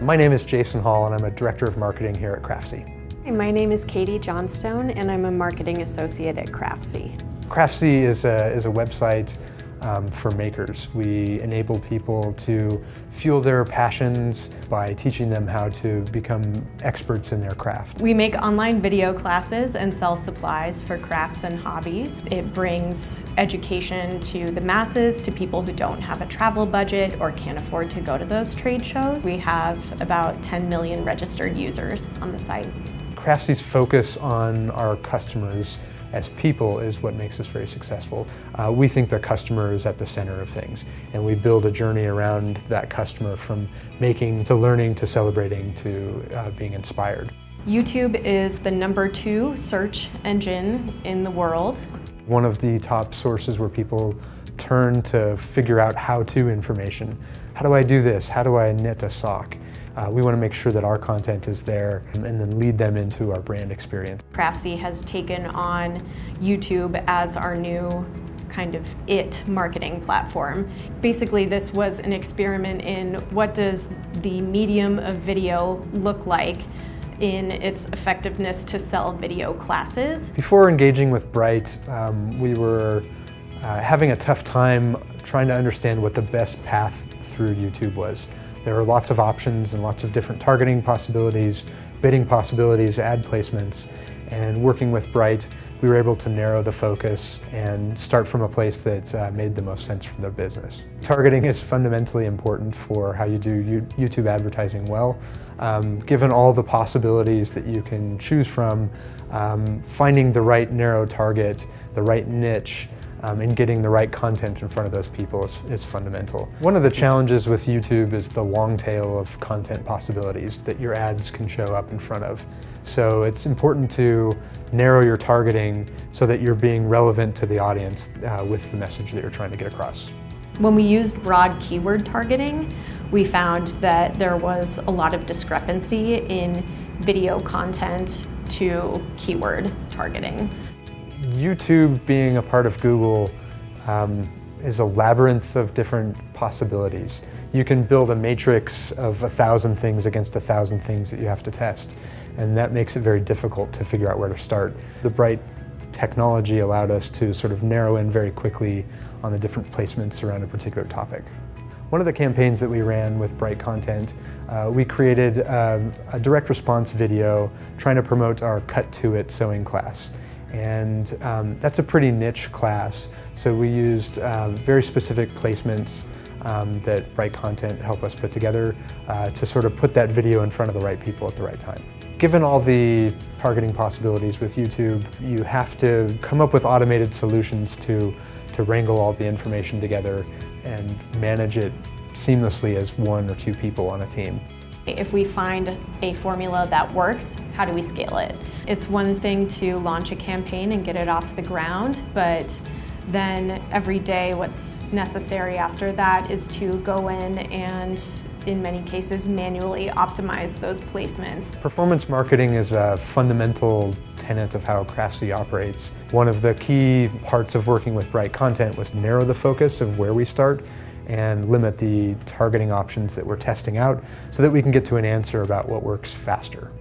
My name is Jason Hall and I'm a Director of Marketing here at Craftsy. My name is Katie Johnstone and I'm a Marketing Associate at Craftsy. Craftsy is a website for makers. We enable people to fuel their passions by teaching them how to become experts in their craft. We make online video classes and sell supplies for crafts and hobbies. It brings education to the masses, to people who don't have a travel budget or can't afford to go to those trade shows. We have about 10 million registered users on the site. Craftsy's focus on our customers as people is what makes us very successful. We think the customer is at the center of things, and we build a journey around that customer, from making to learning to celebrating to being inspired. YouTube is the #2 search engine in the world. One of the top sources where people turn to figure out how-to information. How do I do this? How do I knit a sock? We want to make sure that our content is there and then lead them into our brand experience. Craftsy has taken on YouTube as our new kind of marketing platform. Basically, this was an experiment in what does the medium of video look like in its effectiveness to sell video classes. Before engaging with Brite, we were having a tough time trying to understand what the best path through YouTube was. There are lots of options and lots of different targeting possibilities, bidding possibilities, ad placements, and working with Brite, we were able to narrow the focus and start from a place that made the most sense for the business. Targeting is fundamentally important for how you do YouTube advertising well. Given all the possibilities that you can choose from, finding the right narrow target, the right niche, and getting the right content in front of those people is fundamental. One of the challenges with YouTube is the long tail of content possibilities that your ads can show up in front of. So it's important to narrow your targeting so that you're being relevant to the audience with the message that you're trying to get across. When we used broad keyword targeting, we found that there was a lot of discrepancy in video content to keyword targeting. YouTube, being a part of Google, is a labyrinth of different possibilities. You can build a matrix of 1,000 things against 1,000 things that you have to test, and that makes it very difficult to figure out where to start. The Brite technology allowed us to sort of narrow in very quickly on the different placements around a particular topic. One of the campaigns that we ran with Brite Content, we created a direct response video trying to promote our Cut to It sewing class. And that's a pretty niche class, so we used very specific placements that Brite Content helped us put together to sort of put that video in front of the right people at the right time. Given all the targeting possibilities with YouTube, you have to come up with automated solutions to wrangle all the information together and manage it seamlessly as 1 or 2 people on a team. If we find a formula that works, how do we scale it? It's one thing to launch a campaign and get it off the ground, but then every day what's necessary after that is to go in and, in many cases, manually optimize those placements. Performance marketing is a fundamental tenet of how Craftsy operates. One of the key parts of working with Brite Content was to narrow the focus of where we start and limit the targeting options that we're testing out so that we can get to an answer about what works faster.